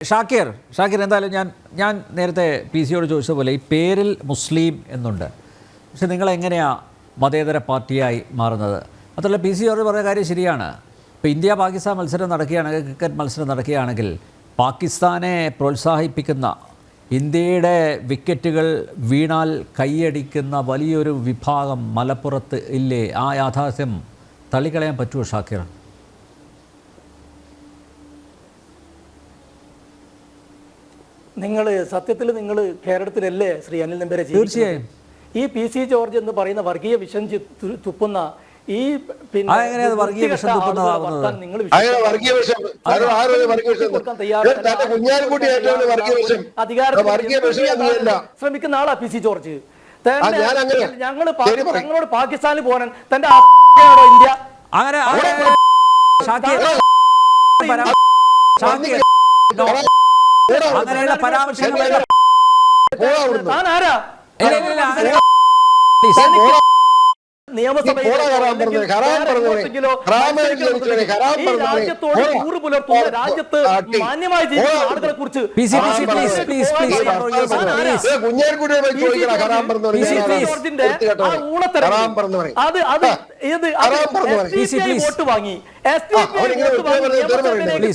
ഷാക്കിർ എന്തായാലും ഞാൻ നേരത്തെ പി സിയോട് ചോദിച്ചതുപോലെ ഈ പേരിൽ മുസ്ലിം എന്നുണ്ട്. പക്ഷെ നിങ്ങളെങ്ങനെയാണ് മതേതര പാർട്ടിയായി മാറുന്നത്? അതല്ല, പി സിയോട് പറഞ്ഞ കാര്യം ശരിയാണ്. ഇപ്പോൾ ഇന്ത്യ പാകിസ്ഥാൻ മത്സരം നടക്കുകയാണെങ്കിൽ, ക്രിക്കറ്റ് മത്സരം നടക്കുകയാണെങ്കിൽ പാകിസ്ഥാനെ പ്രോത്സാഹിപ്പിക്കുന്ന, ഇന്ത്യയുടെ വിക്കറ്റുകൾ വീണാൽ കൈയടിക്കുന്ന വലിയൊരു വിഭാഗം മലപ്പുറത്ത് ഇല്ലേ? ആ യാഥാർത്ഥ്യം തള്ളിക്കളയാൻ പറ്റുമോ ഷാക്കിർ? സത്യത്തിൽ നിങ്ങൾ കേരളത്തിലല്ലേ ശ്രീ അനിൽ നമ്പ്യാരെ? തീർച്ചയായും. ഈ പി സി ജോർജ് എന്ന് പറയുന്ന വർഗീയ വിഷം തുപ്പുന്ന ഈ ശ്രമിക്കുന്ന ആളാ പി സി ജോർജ്. ഞങ്ങളോട് പാകിസ്ഥാനിൽ പോകാൻ തന്റെ ഇന്ത്യ അങ്ങനെയുള്ള പരാമർശങ്ങൾ വോട്ട് വാങ്ങി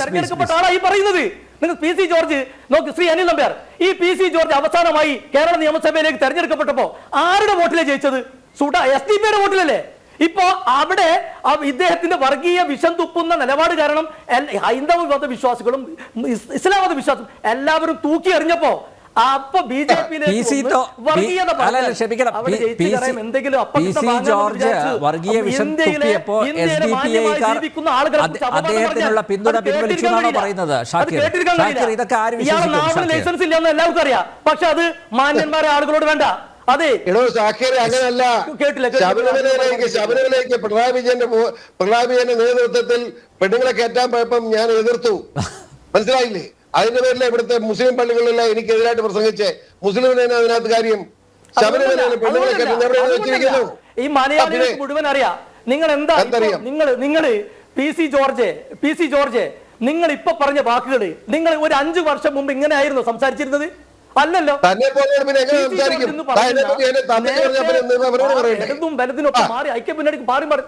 തെരഞ്ഞെടുക്കപ്പെട്ട ആളായി പറയുന്നത്. നിങ്ങൾ പി സി ജോർജ് നോക്ക്, ശ്രീ അനിൽ നമ്പ്യാർ, ഈ പി സി ജോർജ് അവസാനമായി കേരള നിയമസഭയിലേക്ക് തെരഞ്ഞെടുക്കപ്പെട്ടപ്പോ ആരുടെ വോട്ടിലെ ജയിച്ചത്? SDP വോട്ടിലല്ലേ? ഇപ്പോ അവിടെ ഇദ്ദേഹത്തിന്റെ വർഗീയ വിഷം തുപ്പുന്ന നിലപാട് കാരണം ഹൈന്ദവ മത വിശ്വാസികളും ഇസ്ലാം മത വിശ്വാസം എല്ലാവരും തൂക്കി എറിഞ്ഞപ്പോ അപ്പൊ അദ്ദേഹത്തിനുള്ള പിന്തുണ പിൻവലിച്ചു എന്നാണ് പറയുന്നത്. ലൈസൻസ് ഇല്ലെന്ന് എല്ലാവർക്കും അറിയാം. പക്ഷെ അത് മാന്യന്മാരെ ആളുകളോട് വേണ്ട. അതെ, അങ്ങനല്ല. ശബരിമലയിലേക്ക് പിണറായി വിജയന്റെ നേതൃത്വത്തിൽ പെണ്ണുങ്ങളെ കയറ്റാൻ പോയപ്പം ഞാൻ എതിർത്തു. മനസ്സിലായില്ലേ? അതിന്റെ പേരിൽ ഇവിടുത്തെ മുസ്ലിം പള്ളികളിലെല്ലാം എനിക്കെതിരായിട്ട് പ്രസംഗിച്ച് മുസ്ലിമിനെ അതിനകത്ത് കാര്യം. ശബരിമലയിലെ പെണ്ണുങ്ങളെ കയറ്റുന്ന ഈ മലയാളികൾക്ക് മുഴുവൻ അറിയാം. നിങ്ങൾ എന്താ നിങ്ങൾ പി സി ജോർജ് നിങ്ങൾ ഇപ്പൊ പറഞ്ഞ വാക്കുകള് നിങ്ങൾ ഒരു 5 വർഷം മുമ്പ് ഇങ്ങനെ ആയിരുന്നു സംസാരിച്ചിരുന്നത്? അല്ലല്ലോ. ബലത്തിനൊക്കെ മാറി ഐക്യമുന്നണിക്ക് മാറി മാറി.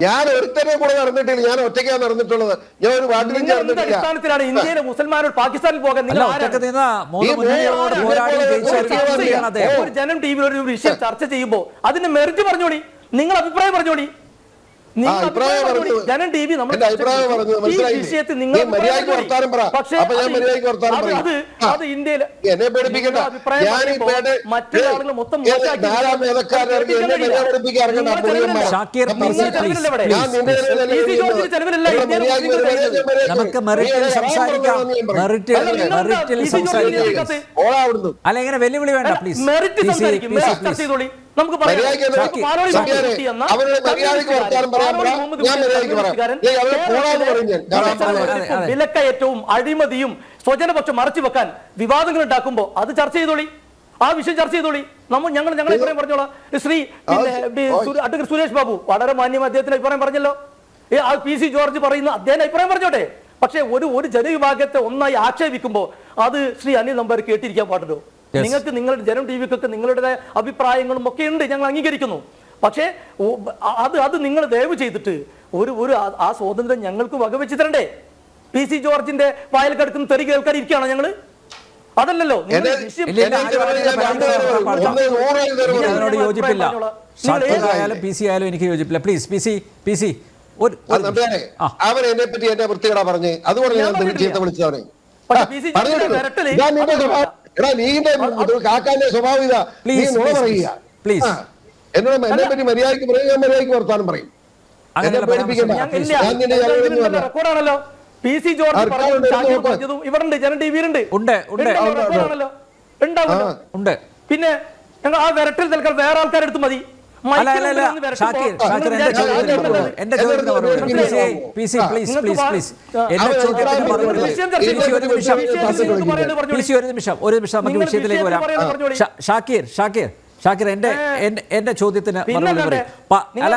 ഞാൻ ഒരുത്തനെ കൂടെ നടന്നിട്ടില്ല, ഞാൻ ഒറ്റയ്ക്കാണ് നടന്നിട്ടുള്ളത്. ഞാൻ ഒരു വാർഡിലും അടിസ്ഥാനത്തിലാണ് ഇന്ത്യയിലെ മുസൽമാനോട് പാകിസ്ഥാനിൽ പോകാൻ ഒരു ജനം ടി വി ഒരു വിഷയം ചർച്ച ചെയ്യുമ്പോ അതിന്റെ മെറിറ്റ് പറഞ്ഞോളി, നിങ്ങൾ അഭിപ്രായം പറഞ്ഞോളി. ജനം ടി വി നമ്മുടെ വിഷയത്തിൽ നിങ്ങൾ അത് ഇന്ത്യയിൽ മറ്റുള്ള ആളുകൾ മൊത്തം അല്ല, വെല്ലുവിളി വേണ്ട പ്ലീസ്. നമുക്ക് വിലക്കയറ്റവും അഴിമതിയും സ്വജനപക്ഷം മറച്ചു വെക്കാൻ വിവാദങ്ങൾ ഉണ്ടാക്കുമ്പോ അത് ചർച്ച ചെയ്തോളി, ആ വിഷയം ചർച്ച ചെയ്തോളി. ഞങ്ങൾ അഭിപ്രായം പറഞ്ഞോളാം. ശ്രീ അഡ്വക്കേറ്റ് സുരേഷ് ബാബു വളരെ മാന്യം അദ്ദേഹത്തിന് അഭിപ്രായം പറഞ്ഞല്ലോ. പി സി ജോർജ് പറയുന്ന അദ്ദേഹം അഭിപ്രായം പറഞ്ഞോട്ടെ. പക്ഷെ ഒരു ജനവിഭാഗത്തെ ഒന്നായി ആക്ഷേപിക്കുമ്പോ അത് ശ്രീ അനിൽ നമ്പ്യാർ കേട്ടിരിക്കാൻ പാടുണ്ടോ? നിങ്ങൾക്ക് നിങ്ങളുടെ ജനം ടി വിക്കൊക്കെ നിങ്ങളുടെ അഭിപ്രായങ്ങളും ഒക്കെ ഉണ്ട്, ഞങ്ങൾ അംഗീകരിക്കുന്നു. പക്ഷേ അത് നിങ്ങൾ ദയവ് ചെയ്തിട്ട് ആ സ്വാതന്ത്ര്യം ഞങ്ങൾക്ക് വകവെച്ച് തരണ്ടേ? പി സി ജോർജിന്റെ വായിൽ കിടക്കുന്ന തെറി കേൾക്കാൻ ഇരിക്കുകയാണോ ഞങ്ങള്? അതല്ലല്ലോ. യോജിപ്പില്ല. പി സി ആയാലും എനിക്ക് യോജിപ്പില്ല. പ്ലീസ് പി സി അവൻ എന്നെ പറ്റി എന്നെ വൃത്തികേടാ പറഞ്ഞ്, അതുകൊണ്ട് ഞാൻ ചീത്ത വിളിച്ചവനെ. കാക്കാന്റെ സ്വഭാവം ഇതാ, നീ നുണ പറയുക. എന്നോട് എന്നെ പറ്റി മര്യാദയ്ക്ക് പറയും, ഞാൻ മര്യാദയ്ക്ക് വർത്താനം പറയും. എന്നെ പേടിപ്പിക്കണ്ട. പിന്നെ ഞങ്ങൾ ആ വിരട്ടിൽ തൽക്കാലം വേറെ ആൾക്കാരെടുത്ത് മതി. ഒരു നിമിഷം നമുക്ക് വിഷയത്തിലേക്ക് വരാം. ഷാക്കിർ ഷാക്കിർ എന്റെ ചോദ്യത്തിന് മറുപടി പറയും. അല്ല,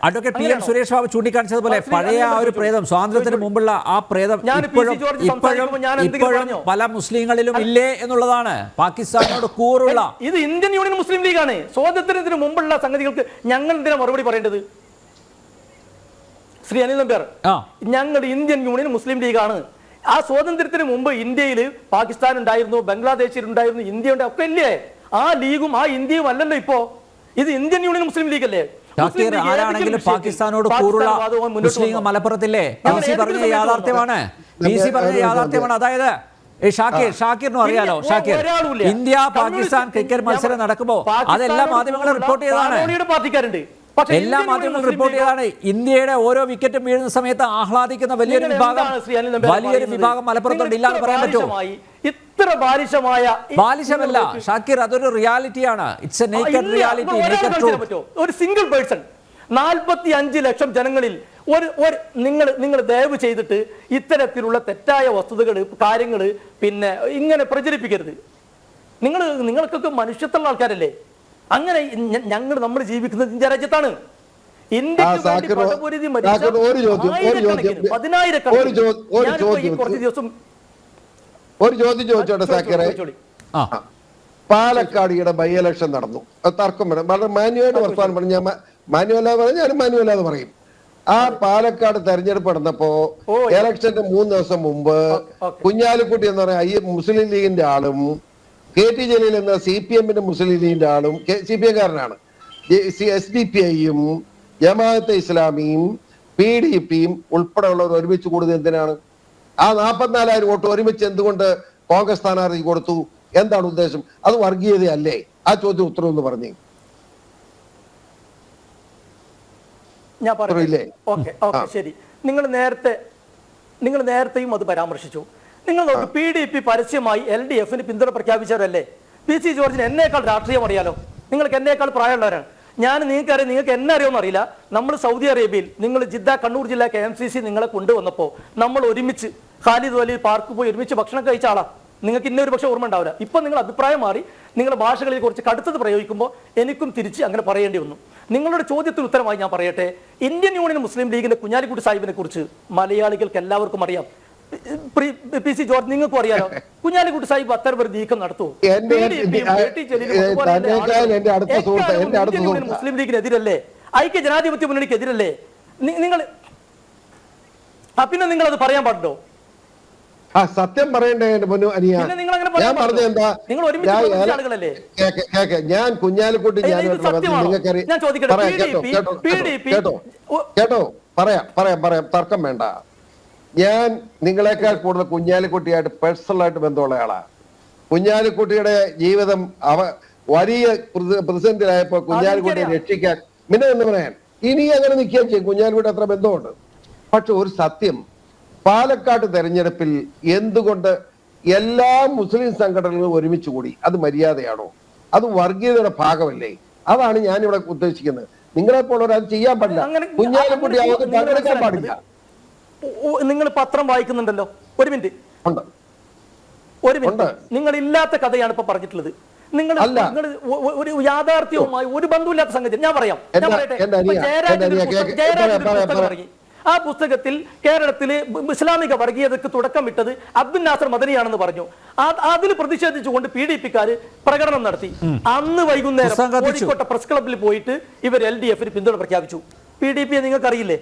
advocate P N Suresh Babu ചൂണ്ടിക്കാണിച്ചതുപോലെ പഴയ ആ ഒരു പ്രേതം, സ്വാതന്ത്ര്യത്തിന് മുമ്പുള്ള ആ പ്രേതം ഇപ്പോഴും പല മുസ്ലിങ്ങളിലും ഇല്ലേ എന്നുള്ളതാണ് പാകിസ്ഥാനോട് കൂറുള്ള. ഇത് ഇന്ത്യൻ യൂണിയൻ മുസ്ലിം ലീഗാണ്. സ്വാതന്ത്ര്യത്തിന് മുമ്പുള്ള സംഗതികൾക്ക് ഞങ്ങൾ എന്തിനാ മറുപടി പറയേണ്ടത്? ശ്രീ അനിൽ നമ്പ്യാർ, ഞങ്ങൾ ഇന്ത്യൻ യൂണിയൻ മുസ്ലിം ലീഗാണ്. ആ സ്വാതന്ത്ര്യത്തിന് മുമ്പ് ഇന്ത്യയിൽ പാകിസ്ഥാൻ ഉണ്ടായിരുന്നു, ബംഗ്ലാദേശിൽ ഉണ്ടായിരുന്നു, ഇന്ത്യ ഒക്കെ ഇല്ലേ? ആ ലീഗും ആ ഇന്ത്യയും അല്ലല്ലോ ഇപ്പോ. ഇത് ഇന്ത്യൻ യൂണിയൻ മുസ്ലിം ലീഗ് അല്ലേ? ആരാണെങ്കിലും പാകിസ്ഥാനോട് കൂറുള്ള മുസ്ലിം മലപ്പുറത്തില്ലേ? PC പറഞ്ഞ യാഥാർത്ഥ്യമാണ്. PC പറഞ്ഞ യാഥാർത്ഥ്യമാണ്. അതായത് ഷാക്കിറിനും അറിയാലോ, ഷാക്കിർ, ഇന്ത്യ പാകിസ്ഥാൻ ക്രിക്കറ്റ് മത്സരം നടക്കുമ്പോൾ അതെല്ലാ മാധ്യമങ്ങളും റിപ്പോർട്ട് ചെയ്തതാണ്. പാർട്ടിക്കാരുണ്ട്, എല്ലാ മാധ്യമങ്ങളും റിപ്പോർട്ട് ചെയ്താണ്. ഇന്ത്യയുടെ ഓരോ വിക്കറ്റും വീഴുന്ന സമയത്ത് ആഹ്ലാദിക്കുന്ന വലിയൊരു വിഭാഗം മലപ്പുറത്തുണ്ട്. ഇല്ലാന്ന് പറയാൻ പറ്റുമോ? ഇത്ര ബാലിശമല്ല ഷാക്കിർ, അതൊരു റിയാലിറ്റിയാണ്. It's a naked reality, naked truth. ഒരു സിംഗിൾ പേഴ്സൺ 45 ലക്ഷം ജനങ്ങളിൽ നിങ്ങൾ ദയവ് ചെയ്തിട്ട് ഇത്തരത്തിലുള്ള തെറ്റായ വസ്തുതകൾ, കാര്യങ്ങൾ പിന്നെ ഇങ്ങനെ പ്രചരിപ്പിക്കരുത്. നിങ്ങൾക്കൊക്കെ മനുഷ്യത്വമുള്ള ആൾക്കാരല്ലേ? അങ്ങനെ നമ്മൾ ജീവിക്കുന്നത് ഇന്ത്യ രാജ്യത്താണ്. ഒരു ചോദ്യം ചോദിച്ചോട്ടെ സാക്കിറെ. പാലക്കാട് ബൈ ഇലക്ഷൻ നടന്നു, തർക്കം വരും. വളരെ മാന്യമായിട്ട് വർത്താനം പറഞ്ഞു. ഞാൻ മാന്യമല്ലാതെ പറഞ്ഞ ഞാൻ മാന്യമല്ലാതെ പറയും. ആ പാലക്കാട് തെരഞ്ഞെടുപ്പ് നടന്നപ്പോ ഇലക്ഷന്റെ 3 ദിവസം മുമ്പ് കുഞ്ഞാലിക്കുട്ടി എന്ന് പറയുന്ന മുസ്ലിം ലീഗിന്റെ ആളും KT ജലീൽ എന്ന CPM മുസ്ലിം ലീഗിന്റെ ആളും CPM കാരനാണ്, SDPI-യും ജമാഅത്തെ ഇസ്ലാമിയും PDP-യും ഉൾപ്പെടെയുള്ളവർ ഒരുമിച്ച് കൂടുന്നത് എന്തിനാണ്? ആ 44,000 വോട്ട് ഒരുമിച്ച് എന്തുകൊണ്ട് കോൺഗ്രസ് സ്ഥാനാർത്ഥി കൊടുത്തു? എന്താണ് ഉദ്ദേശം? അത് വർഗീയതയല്ലേ? ആ ചോദ്യം ഉത്തരം എന്ന് പറഞ്ഞു. ഞാൻ പറഞ്ഞില്ലേ? ഓക്കെ, ശരി. നിങ്ങൾ നേരത്തെയും അത് പരാമർശിച്ചു. നിങ്ങൾ നോക്ക്, PDP പരസ്യമായി LDF-ന് പിന്തുണ പ്രഖ്യാപിച്ചവരല്ലേ? PC ജോർജിന് എന്നേക്കാൾ രാഷ്ട്രീയം അറിയാലോ. നിങ്ങൾക്ക് എന്നേക്കാൾ പ്രായമുള്ളവരാണ്. നിങ്ങൾക്കറിയാം, നിങ്ങൾക്ക് എന്നെ അറിയുമെന്ന് അറിയില്ല. നമ്മൾ സൗദി അറേബ്യയിൽ, നിങ്ങൾ ജിദ്ദ കണ്ണൂർ ജില്ല KMCC നിങ്ങളെ കൊണ്ടുവന്നപ്പോൾ നമ്മൾ ഒരുമിച്ച് ഖാലിദ് വലി പാർക്ക് പോയി ഒരുമിച്ച് ഭക്ഷണം കഴിച്ച ആളാ. നിങ്ങൾക്ക് ഇന്നൊരു പക്ഷേ ഓർമ്മ ഉണ്ടാവില്ല. ഇപ്പം നിങ്ങൾ അഭിപ്രായം മാറി നിങ്ങളുടെ ഭാഷകളിൽ കുറച്ച് കടുത്തത് പ്രയോഗിക്കുമ്പോൾ എനിക്കും തിരിച്ച് അങ്ങനെ പറയേണ്ടി വന്നു. നിങ്ങളുടെ ചോദ്യത്തിന് ഉത്തരമായി ഞാൻ പറയട്ടെ. ഇന്ത്യൻ യൂണിയൻ മുസ്ലിം ലീഗിന്റെ കുഞ്ഞാലിക്കുട്ടി സാഹിബിനെ കുറിച്ച് മലയാളികൾക്ക് എല്ലാവർക്കും അറിയാം. PC ജോർജ് നിങ്ങൾക്കും അറിയാലോ. കുഞ്ഞാലിക്കുട്ടി സാഹിബ് അത്തരം ഒരു നീക്കം നടത്തും. മുസ്ലിം ലീഗിനെതിരല്ലേ? ഐക്യ ജനാധിപത്യ മുന്നണിക്കെതിരല്ലേ? നിങ്ങൾ പിന്നെ നിങ്ങൾ അത് പറയാൻ പാടുണ്ടോ? സത്യം പറയണ്ടേ എന്റെ പൊന്നു അനിയ? ഞാൻ പറഞ്ഞ എന്താ, ഞാൻ കുഞ്ഞാലിക്കുട്ടി കേട്ടോ പറയാം തർക്കം വേണ്ട. ഞാൻ നിങ്ങളെക്കാൾ കൂടുതൽ കുഞ്ഞാലിക്കുട്ടിയായിട്ട് പേഴ്സണലായിട്ട് ബന്ധമുള്ള ആളാ. കുഞ്ഞാലിക്കുട്ടിയുടെ ജീവിതം വലിയ പ്രതിസന്ധിയിലായപ്പോ കുഞ്ഞാലിക്കുട്ടിയെ രക്ഷിക്കാൻ എന്ന് പറയാൻ ഇനി അങ്ങനെ നിൽക്കുകയും ചെയ്യും. കുഞ്ഞാലിക്കുട്ടി അത്ര ബന്ധമുണ്ട്. പക്ഷെ ഒരു സത്യം, പാലക്കാട് തെരഞ്ഞെടുപ്പിൽ എന്തുകൊണ്ട് എല്ലാ മുസ്ലിം സംഘടനകളും ഒരുമിച്ച് കൂടി? അത് മര്യാദയാണോ? അത് വർഗീയതയുടെ ഭാഗമല്ലേ? അതാണ് ഞാനിവിടെ ഉദ്ദേശിക്കുന്നത്. നിങ്ങളെപ്പോഴുള്ള അത് ചെയ്യാൻ പാടില്ല. കുഞ്ഞാലിക്കുട്ടി അവർക്ക് പങ്കെടുക്കാൻ പാടില്ല. നിങ്ങൾ പത്രം വായിക്കുന്നുണ്ടല്ലോ. ഒരു മിനിറ്റ്. നിങ്ങൾ ഇല്ലാത്ത കഥയാണ് ഇപ്പൊ പറഞ്ഞിട്ടുള്ളത്. നിങ്ങൾ ഒരു യാഥാർത്ഥ്യവുമായി ഒരു ബന്ധമില്ലാത്ത സംഗതി ഞാൻ പറയാം. ആ പുസ്തകത്തിൽ കേരളത്തില് ഇസ്ലാമിക വർഗീയതയ്ക്ക് തുടക്കമിട്ടത് അബ്ദുൽ നാസർ മദനിയാണെന്ന് പറഞ്ഞു. അതിൽ പ്രതിഷേധിച്ചുകൊണ്ട് PDP-ക്കാര് പ്രകടനം നടത്തി. അന്ന് വൈകുന്നേരം കോഴിക്കോട്ടെ പ്രസ് ക്ലബിൽ പോയിട്ട് ഇവർ LDF-ന് പിന്തുണ പ്രഖ്യാപിച്ചു. PDP-യെ നിങ്ങൾക്കറിയില്ലേ?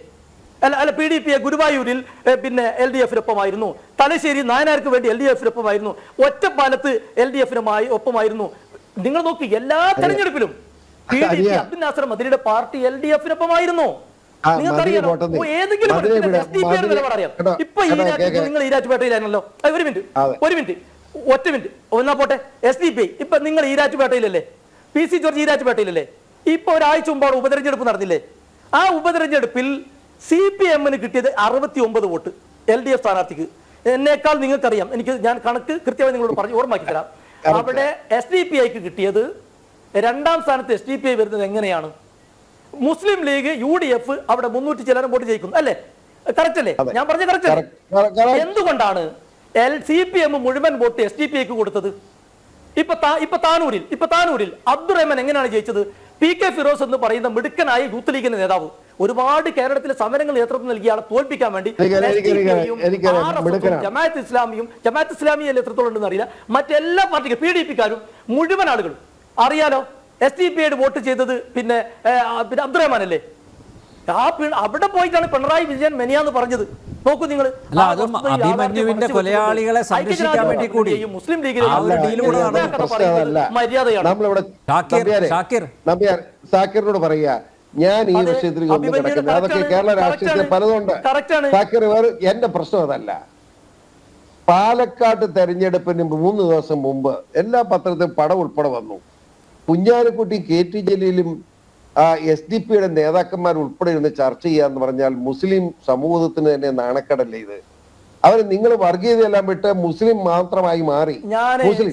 അല്ല, PDP-യെ ഗുരുവായൂരിൽ പിന്നെ LDF-നൊപ്പമായിരുന്നു, തലശ്ശേരി നായനാർക്ക് വേണ്ടി LDF-നൊപ്പമായിരുന്നു, ഒറ്റപ്പാലത്ത് LDF-നുമായി ഒപ്പമായിരുന്നു. നിങ്ങൾ നോക്കി, എല്ലാ തെരഞ്ഞെടുപ്പിലും PDP അബ്ദുൽ നാസർ മദനിയുടെ പാർട്ടി LDF-നൊപ്പമായിരുന്നു. നിങ്ങൾക്കറിയാലോ. ഏതെങ്കിലും ഇപ്പൊ നിങ്ങൾ ഈരാറ്റുപേട്ടയിലാണല്ലോ. ഒറ്റ മിനിറ്റ് ഒന്നാ പോട്ടെ. SDPI ഇപ്പൊ നിങ്ങൾ ഈരാറ്റുപേട്ടയിലല്ലേ? PC George ഈരാറ്റുപേട്ടയിലല്ലേ? ഇപ്പൊ ഒരാഴ്ച മുമ്പാണ് ഉപതെരഞ്ഞെടുപ്പ് നടന്നില്ലേ? ആ ഉപതെരഞ്ഞെടുപ്പിൽ CPM-ന് കിട്ടിയത് 69 വോട്ട് LDF സ്ഥാനാർത്ഥിക്ക്. എന്നേക്കാൾ നിങ്ങൾക്കറിയാം. ഞാൻ കണക്ക് കൃത്യമായി നിങ്ങളോട് പറഞ്ഞു ഓർമ്മാക്കി തരാം. അവിടെ SDPI-ക്ക് കിട്ടിയത്, 2ാം സ്ഥാനത്ത് SDPI വരുന്നത് എങ്ങനെയാണ്? മുസ്ലിം ലീഗ് UDF അവിടെ 300 ചിലരം വോട്ട് ജയിക്കുന്നു അല്ലേ? കറക്റ്റ് അല്ലേ? ഞാൻ പറഞ്ഞ കറക്റ്റ് അല്ലേ? എന്തുകൊണ്ടാണ് CPM മുഴുവൻ വോട്ട് SDPI-ക്ക് കൊടുത്തത്? ഇപ്പൊ താനൂരിൽ അബ്ദുറഹ്മാൻ എങ്ങനെയാണ് ജയിച്ചത്? PK ഫിറോസ് എന്ന് പറയുന്ന മിടുക്കനായ യൂത്ത് ലീഗിന്റെ നേതാവ് ഒരുപാട് കേരളത്തിലെ സമരങ്ങൾ നേതൃത്വം നൽകിയ ആളെ തോൽപ്പിക്കാൻ വേണ്ടി ജമാഅത്ത് ഇസ്ലാമിയും എത്രത്തോളം ഉണ്ടെന്ന് അറിയില്ല, മറ്റെല്ലാ പാർട്ടിക്കും PDPക്കാരും മുഴുവൻ ആളുകളും അറിയാലോ. SDPയുടെ വോട്ട് ചെയ്തത് പിന്നെ അബ്ദുറഹ്മാൻ അല്ലേ? അവിടെ പോയിട്ടാണ് പിണറായി വിജയൻ മെനിയാന്ന് പറഞ്ഞത്. നോക്കൂ നിങ്ങൾ, അഭിമന്യുവിന്റെ കൊലയാളികളെ സംരക്ഷിക്കാൻ വേണ്ടി കൂടി മുസ്ലിം മര്യാദയാണ്. സാക്കിറിനോട് പറയാ, ഞാൻ ഈ വിഷയത്തിൽ അതൊക്കെ കേരള രാഷ്ട്രീയത്തിൽ പലതുണ്ട്. സാക്കിർ എന്റെ പ്രശ്നം അതല്ല. പാലക്കാട് തെരഞ്ഞെടുപ്പിന് 3 ദിവസം മുമ്പ് എല്ലാ പത്രത്തിലും പടം ഉൾപ്പെടെ വന്നു. കുഞ്ഞാലിക്കുട്ടി KT ജലീലും SDP നേതാക്കന്മാർ ഉൾപ്പെടെ ഇരുന്ന് ചർച്ച ചെയ്യാന്ന് പറഞ്ഞാൽ മുസ്ലിം സമൂഹത്തിന് തന്നെ നാണക്കേടല്ലേ ഇത്? അവര് നിങ്ങൾ വർഗീയതയെല്ലാം വിട്ട് മുസ്ലിം മാത്രമായി മാറി. മുസ്ലിം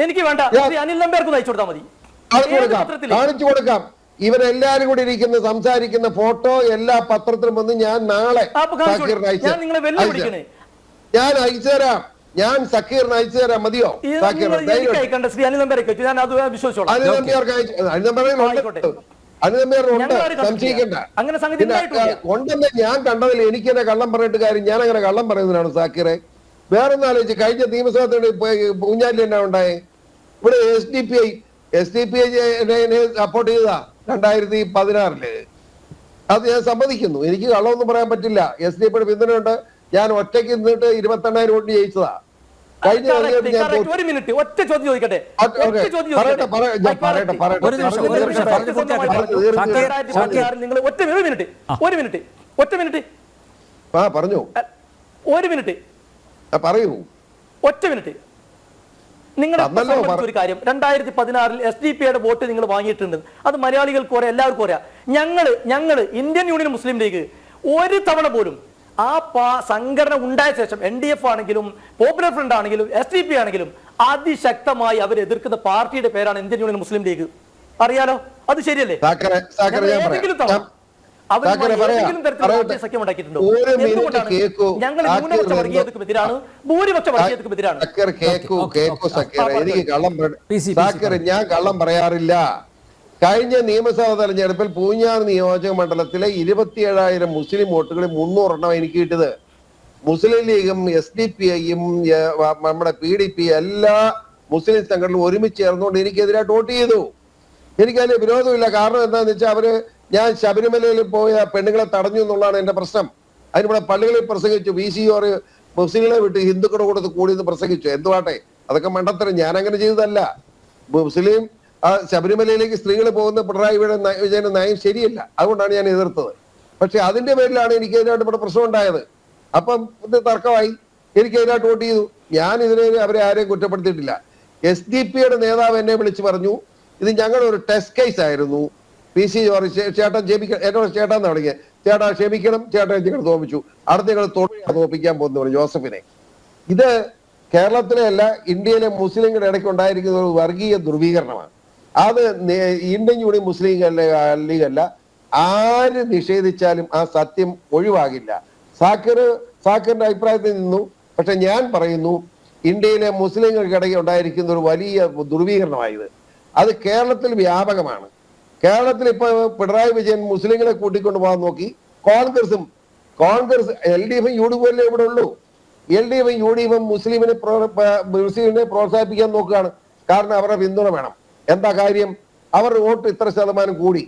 എനിക്ക് വേണ്ട, അനിൽ നമ്പ്യാർക്ക് അയച്ചു കൊടുത്താൽ മതി, കാണിച്ചു കൊടുക്കാം. ഇവരെല്ലാരും കൂടി ഇരിക്കുന്ന സംസാരിക്കുന്ന ഫോട്ടോ എല്ലാ പത്രത്തിലും വന്ന് ഞാൻ നാളെ ഞാൻ അയച്ചു തരാം. ഞാൻ സക്കീറിന് അയച്ചു തരാം, മതിയോ? സംശയിക്കണ്ട. ഉണ്ടെന്ന് ഞാൻ കണ്ടതിൽ എനിക്ക് തന്നെ കള്ളം പറഞ്ഞിട്ട് കാര്യം, ഞാൻ അങ്ങനെ കള്ളം പറയുന്നതിനാണ് സാക്കിറെ. വേറൊന്നും ആലോചിച്ച്, കഴിഞ്ഞ നിയമസഭ പൂഞ്ഞാലി എന്നാ ഉണ്ടായേ? ഇവിടെ SDPI സപ്പോർട്ട് ചെയ്തതാ 2016. അത് ഞാൻ സമ്മതിക്കുന്നു, എനിക്ക് കള്ളമൊന്നും പറയാൻ പറ്റില്ല. SDPയുടെ പിന്തുണയുണ്ട്. ഞാൻ ഒറ്റയ്ക്ക് നിന്നിട്ട് 28,000 വോട്ട് ജയിച്ചതാ. കഴിഞ്ഞ ഒരു മിനിറ്റ് ഒറ്റ ചോദ്യം ചോദിക്കട്ടെ. നിങ്ങൾ നിങ്ങളുടെ ഒരു കാര്യം, 2016 SDPയുടെ വോട്ട് നിങ്ങൾ വാങ്ങിയിട്ടുണ്ട്. അത് മലയാളികൾക്ക് പറയാം, എല്ലാവർക്കും പറയാം. ഞങ്ങള് ഇന്ത്യൻ യൂണിയൻ മുസ്ലിം ലീഗ് ഒരു തവണ പോലും ആ സംഘടന ഉണ്ടായ ശേഷം NDF ആണെങ്കിലും പോപ്പുലർ ഫ്രണ്ട് ആണെങ്കിലും SDP ആണെങ്കിലും അതിശക്തമായി അവർ എതിർക്കുന്ന പാർട്ടിയുടെ പേരാണ് ഇന്ത്യൻ യൂണിയൻ മുസ്ലിം ലീഗ്. അറിയാലോ, അത് ശരിയല്ലേ? സഖ്യം ഉണ്ടാക്കിയിട്ടുണ്ടോ? ഞങ്ങൾ ന്യൂനപക്ഷ വർഗീയതക്കും എതിരാണ്, ഭൂരിപക്ഷ വർഗീയതക്കും എതിരാണ്. ഞാൻ കള്ളം പറയാറില്ല. കഴിഞ്ഞ നിയമസഭാ തെരഞ്ഞെടുപ്പിൽ പൂഞ്ഞാർ നിയോജക മണ്ഡലത്തിലെ 27,000 മുസ്ലിം വോട്ടുകളിൽ 300 എനിക്ക് കിട്ടിയത്. മുസ്ലിം ലീഗും SDPIയും നമ്മുടെ PDP എല്ലാ മുസ്ലിം സംഘടനകളും ഒരുമിച്ച് ചേർന്നുകൊണ്ട് എനിക്കെതിരായിട്ട് വോട്ട് ചെയ്തു. എനിക്കതിന് വിരോധമില്ല. കാരണം എന്താണെന്ന് വെച്ചാൽ ഞാൻ ശബരിമലയിൽ പോയ പെണ്ണുങ്ങളെ തടഞ്ഞു എന്നുള്ളതാണ് എന്റെ പ്രശ്നം. അതിനിവിടെ പള്ളികളിൽ പ്രസംഗിച്ചു, VCOR മുസ്ലിങ്ങളെ വിട്ട് ഹിന്ദുക്കളുടെ കൂടെ കൂടിയെന്ന് പ്രസംഗിച്ചു. എന്തുവാട്ടെ, അതൊക്കെ മണ്ടത്തരം. ഞാൻ അങ്ങനെ ചെയ്തതല്ല. മുസ്ലിം ശബരിമലയിലേക്ക് സ്ത്രീകൾ പോകുന്ന പിണറായി വിജയന്റെ നയം ശരിയല്ല, അതുകൊണ്ടാണ് ഞാൻ എതിർത്തത്. പക്ഷെ അതിന്റെ പേരിലാണ് എനിക്ക് ഇതിനായിട്ട് ഇവിടെ പ്രശ്നം ഉണ്ടായത്. അപ്പം ഇത് തർക്കമായി, എനിക്ക് അതിനായിട്ട് വോട്ട് ചെയ്തു. ഞാൻ ഇതിനെ അവരെ ആരെയും കുറ്റപ്പെടുത്തിയിട്ടില്ല. SDP നേതാവ് എന്നെ വിളിച്ച് പറഞ്ഞു, ഇത് ഞങ്ങളുടെ ഒരു ടെസ്റ്റ് കേസ് ആയിരുന്നു. PC ജോർജ് ചേട്ടൻ എന്നോട് ചേട്ടാന്ന് വിളിക്കുക, ചേട്ടാ ക്ഷമിക്കണം, ചേട്ടൻ നിങ്ങൾ തോപ്പിച്ചു, അടുത്ത ഞങ്ങൾ തോപ്പിക്കാൻ പോകുന്നു പറഞ്ഞു ജോസഫിനെ. ഇത് കേരളത്തിലെ അല്ല, ഇന്ത്യയിലെ മുസ്ലിങ്ങളുടെ ഇടയ്ക്ക് ഉണ്ടായിരിക്കുന്ന ഒരു വർഗീയ ധ്രുവീകരണമാണ്. അത് ഇന്ത്യൻ യൂണിയൻ മുസ്ലിം ലീഗല്ല, ആര് നിഷേധിച്ചാലും ആ സത്യം ഒഴിവാകില്ല. സാക്കിറിന്റെ അഭിപ്രായത്തിൽ നിന്നു. പക്ഷെ ഞാൻ പറയുന്നു, ഇന്ത്യയിലെ മുസ്ലിങ്ങൾക്കിടയിൽ ഉണ്ടായിരിക്കുന്ന ഒരു വലിയ ധ്രുവീകരണമായത്. അത് കേരളത്തിൽ വ്യാപകമാണ്. കേരളത്തിൽ ഇപ്പൊ പിണറായി വിജയൻ മുസ്ലിങ്ങളെ കൂട്ടിക്കൊണ്ട് പോകാൻ നോക്കി. കോൺഗ്രസ് LDFും UDFും അല്ലേ ഇവിടെ ഉള്ളൂ. LDFും UDFും മുസ്ലിമിനെ പ്രോത്സാഹിപ്പിക്കാൻ നോക്കുകയാണ്. കാരണം അവരുടെ പിന്തുണ വേണം. എന്താ കാര്യം? അവരുടെ വോട്ട് ഇത്ര ശതമാനം കൂടി.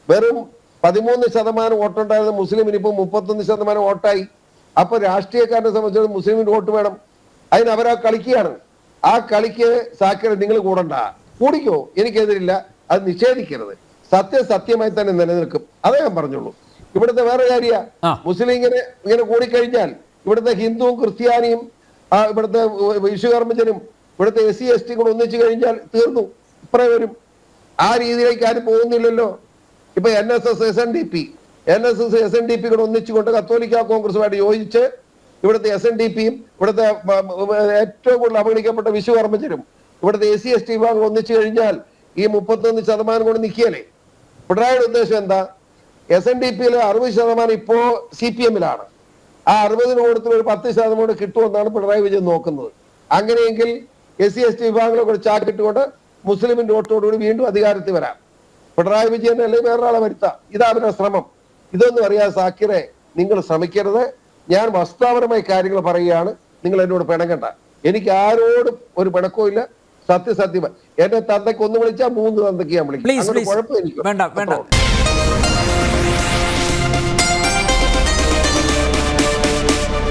വെറും 13% വോട്ടുണ്ടായിരുന്ന മുസ്ലിമിന് ഇപ്പൊ 31% വോട്ടായി. അപ്പൊ രാഷ്ട്രീയക്കാരനെ സംബന്ധിച്ചിടത്തോളം മുസ്ലിമിന് വോട്ട് വേണം. അതിന് അവരാ കളിക്കുകയാണ്. ആ കളിക്ക് സാക്കിർ നിങ്ങൾ കൂടണ്ട, കൂടിക്കോ, എനിക്കെതിരില്ല, അത് നിഷേധിക്കരുത്. സത്യമായി തന്നെ നിലനിൽക്കും. അതേ ഞാൻ പറഞ്ഞുള്ളൂ. ഇവിടുത്തെ വേറെ കാര്യ, മുസ്ലിം ഇങ്ങനെ കൂടിക്കഴിഞ്ഞാൽ ഇവിടുത്തെ ഹിന്ദുവും ക്രിസ്ത്യാനിയും ഇവിടുത്തെ വിശ്വകർമ്മജനും ഇവിടുത്തെ SC ST കൂടെ ഒന്നിച്ചു കഴിഞ്ഞാൽ തീർന്നു. ഇപ്പറേ വരും. ആ രീതിയിലേക്ക് ആരും പോകുന്നില്ലല്ലോ. ഇപ്പൊ NSS SNDP കൂടെ ഒന്നിച്ചുകൊണ്ട് കത്തോലിക്ക കോൺഗ്രസുമായിട്ട് യോജിച്ച് ഇവിടുത്തെ SNDPയും ഇവിടുത്തെ ഏറ്റവും കൂടുതൽ അവഗണിക്കപ്പെട്ട വിശ്വകർമ്മജനും ഇവിടുത്തെ SC ST വിഭാഗം ഒന്നിച്ചു കഴിഞ്ഞാൽ ഈ 31% കൊണ്ട് നിൽക്കിയല്ലേ? പിണറായിയുടെ ഉദ്ദേശം എന്താ? SNDPയിലെ 60% ഇപ്പോ CPMലാണ്. ആ 60 വോട്ടത്തിൽ ഒരു 10% കൂടെ കിട്ടുമെന്നാണ് പിണറായി വിജയൻ നോക്കുന്നത്. അങ്ങനെയെങ്കിൽ SC/ST വിഭാഗങ്ങളെ കൂടെ ചാക്കിട്ടുകൊണ്ട് മുസ്ലിമിന്റെ വോട്ടോടുകൂടി വീണ്ടും അധികാരത്തിൽ വരാം. പിണറായി വിജയൻ അല്ലെങ്കിൽ വേറൊരാളെ വരുത്താം. ഇതാ അവരുടെ ശ്രമം. ഇതൊന്നും അറിയാതെ സാക്കിറെ നിങ്ങൾ ശ്രമിക്കരുത്. ഞാൻ വസ്തുതാപരമായി കാര്യങ്ങൾ പറയുകയാണ്. നിങ്ങൾ എന്നോട് പിണങ്ങണ്ട. എനിക്ക് ആരോടും ഒരു പിണക്കവും ഇല്ല. സത്യസത്യം. എന്റെ തന്തയ്ക്ക് ഒന്ന് വിളിച്ചാൽ 3 തന്തയ്ക്ക് ഞാൻ വിളിക്കും. പ്ലീസ് കുഴപ്പം എനിക്ക് വേണ്ട.